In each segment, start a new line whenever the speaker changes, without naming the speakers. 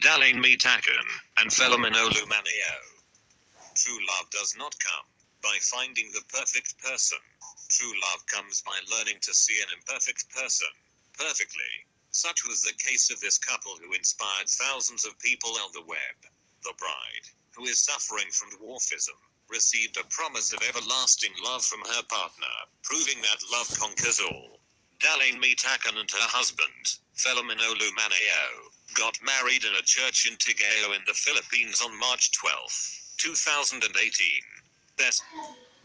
Dalain Mitakan, and Phenomenolu Manio. True love does not come by finding the perfect person. True love comes by learning to see an imperfect person perfectly. Such was the case of this couple who inspired thousands of people on the web. The bride, who is suffering from dwarfism, received a promise of everlasting love from her partner, proving that love conquers all. Dalain Mitakan and her husband, Phenomenolu Manio, got married in a church in Tigao in the Philippines on March 12, 2018.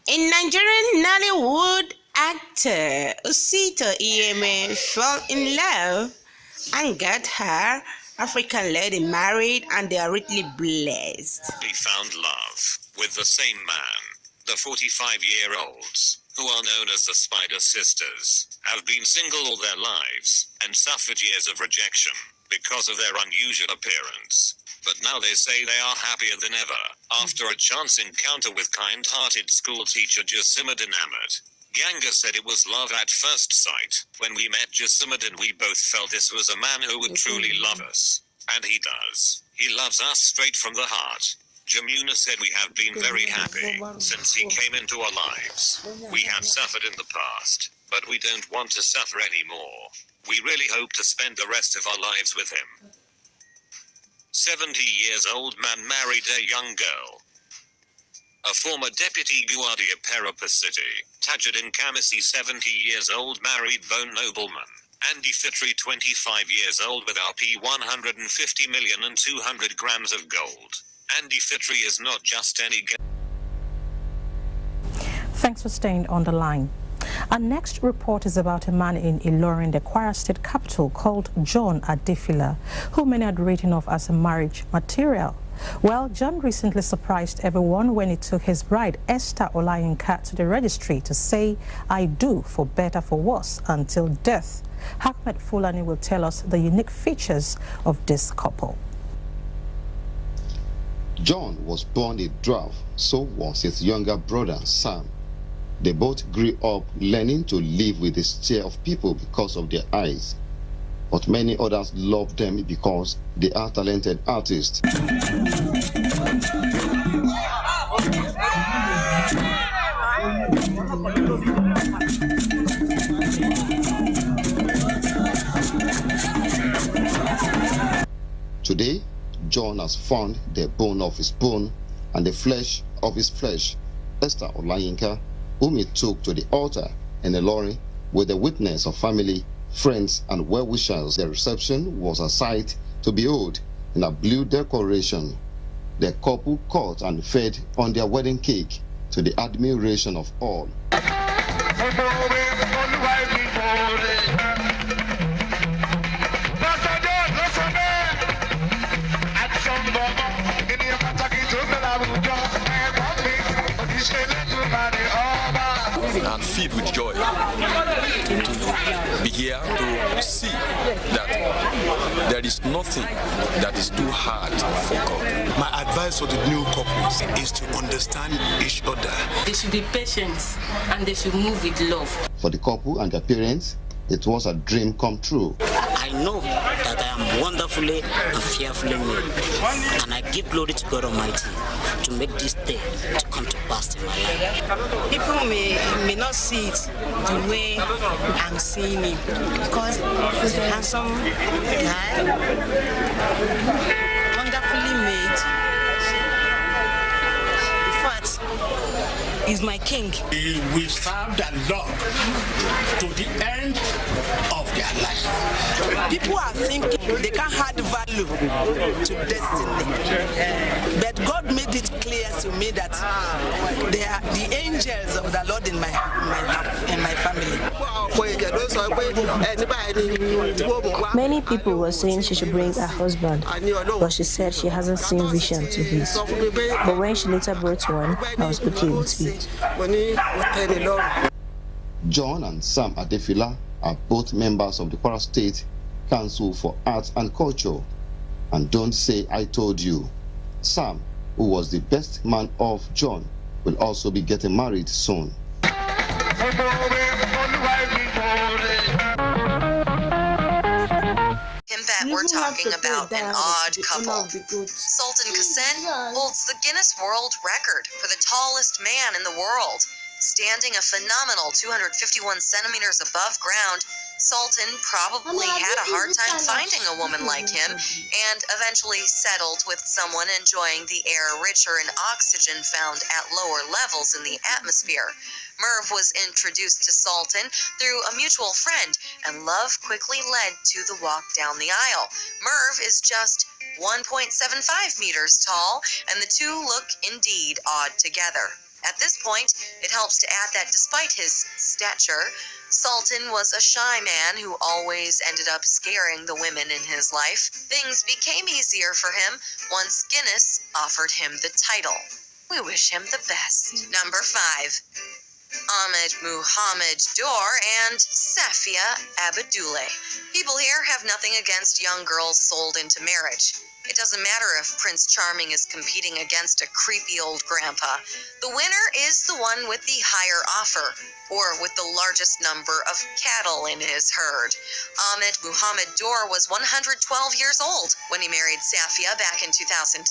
In Nigerian Nollywood actor Osito Iyeme fell in love and got her African lady married, and they are richly blessed.
He found love with the same man. The 45-year-olds, who are known as the Spider Sisters, have been single all their lives and suffered years of rejection because of their unusual appearance. But now they say they are happier than ever after a chance encounter with kind-hearted school teacher Jasimed Enamored. Ganga said it was love at first sight. When we met Jasimed, we both felt this was a man who would truly love us. And he does. He loves us straight from the heart. Jamuna said we have been very happy since he came into our lives. We have suffered in the past, but we don't want to suffer anymore. We really hope to spend the rest of our lives with him. 70-year-old man married a young girl. A former deputy Guardia Parapa City, Tajuddin Kamisi, 70-year-old married bone nobleman. Andy Fitri, 25 years old, with RP 150 million and 200 grams of gold. Andy Fitri is not just any guy.
Thanks for staying on the line. Our next report is about a man in Ilorin, the Kwara State capital, called John Adefila, who many had written off as a marriage material. Well, John recently surprised everyone when he took his bride, Esther Olayinka, to the registry to say, "I do, for better, for worse, until death." Ahmed Fulani will tell us the unique features of this couple.
John was born a dwarf, so was his younger brother, Sam. They both grew up learning to live with the stare of people because of their eyes. But many others love them because they are talented artists. Today, John has found the bone of his bone and the flesh of his flesh, Esther Olayinka, whom he took to the altar in Ilorin with the witness of family, friends, and well-wishers. The reception was a sight to behold in a blue decoration. The couple cut and fed on their wedding cake to the admiration of all.
And filled with joy to be here to see that there is nothing that is too hard for God.
My advice for the new couples is to understand each other.
They should be patient and they should move with love.
For the couple and their parents, it was a dream come true.
I know that I am wonderfully and fearfully made, and I give glory to God Almighty to make this day to come to pass in my life.
People may not see it the way I'm seeing it, because he's a handsome guy, wonderfully made. In fact, he's my king.
He will serve the Lord to the end of their life.
People are thinking they can't add value to destiny, but God made it clear to me that they are the angels of the Lord in my family.
Many people were saying she should bring her husband, but she said she hasn't seen vision to his. But when she later brought one, I was okay with it.
John and Sam Adefila are both members of the Kwara State Council for Arts and Culture. And don't say I told you. Sam, who was the best man of John, will also be getting married soon.
we're talking about an odd couple. Sultan Qasim holds the Guinness World Record for the tallest man in the world. Standing a phenomenal 251 centimeters above ground, Sultan probably had a hard time finding a woman like him and eventually settled with someone enjoying the air richer in oxygen found at lower levels in the atmosphere. Merv was introduced to Sultan through a mutual friend, and love quickly led to the walk down the aisle. Merv is just 1.75 meters tall, and the two look indeed odd together. At this point, it helps to add that despite his stature, Sultan was a shy man who always ended up scaring the women in his life. Things became easier for him once Guinness offered him the title. We wish him the best. Number 5. Ahmed Muhammad Dor and Safia Abdullah. People here have nothing against young girls sold into marriage. It doesn't matter if Prince Charming is competing against a creepy old grandpa. The winner is the one with the higher offer, or with the largest number of cattle in his herd. Ahmed Muhammad Dor was 112 years old when he married Safia back in 2009.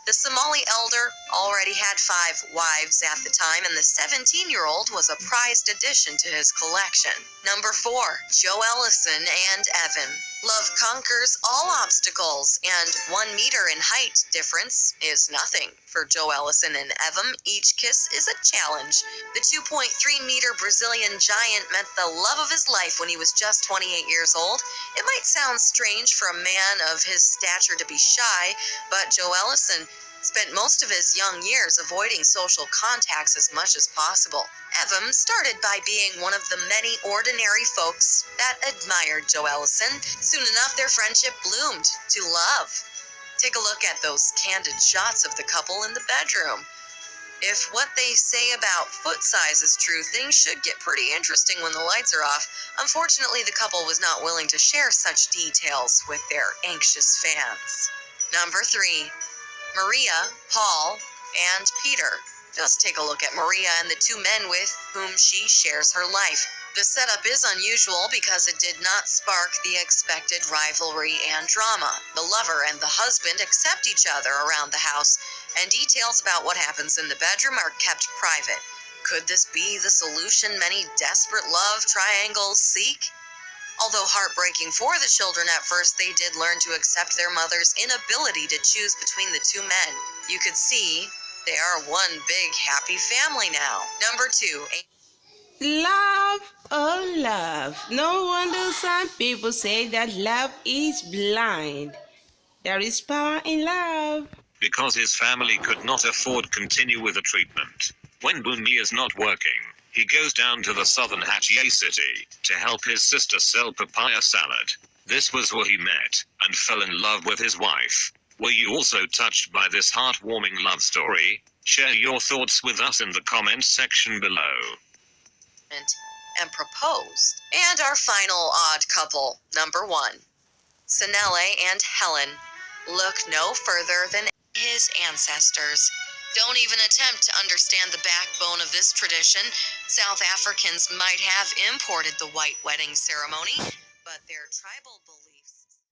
The Somali elder already had 5 wives at the time, and the 17-year-old was a prized addition to his collection. Number 4, Joe Ellison and Evan. Love conquers all obstacles, and 1 meter in height difference is nothing. For Joe Ellison and Evan, each kiss is a challenge. The 2.3-meter Brazilian giant met the love of his life when he was just 28 years old. It might sound strange for a man of his stature to be shy, but Joe Ellison spent most of his young years avoiding social contacts as much as possible. Evan started by being one of the many ordinary folks that admired Joe Ellison. Soon enough, their friendship bloomed to love. Take a look at those candid shots of the couple in the bedroom. If what they say about foot size is true, things should get pretty interesting when the lights are off. Unfortunately, the couple was not willing to share such details with their anxious fans. Number 3. Maria, Paul, and Peter. Just take a look at Maria and the 2 men with whom she shares her life. The setup is unusual because it did not spark the expected rivalry and drama. The lover and the husband accept each other around the house, and details about what happens in the bedroom are kept private. Could this be the solution many desperate love triangles seek? Although heartbreaking for the children at first, they did learn to accept their mother's inability to choose between the 2 men. You could see they are one big happy family now. Number 2.
Love, oh love. No wonder some people say that love is blind. There is power in love.
Because his family could not afford continue with the treatment. When Bunmi is not working, he goes down to the southern Hatyai city to help his sister sell papaya salad. This was where he met and fell in love with his wife. Were you also touched by this heartwarming love story? Share your thoughts with us in the comments section below.
And proposed. And our final odd couple, number 1. Sanele and Helen look no further than his ancestors. Don't even attempt to understand the backbone of this tradition. South Africans might have imported the white wedding ceremony, but their tribal beliefs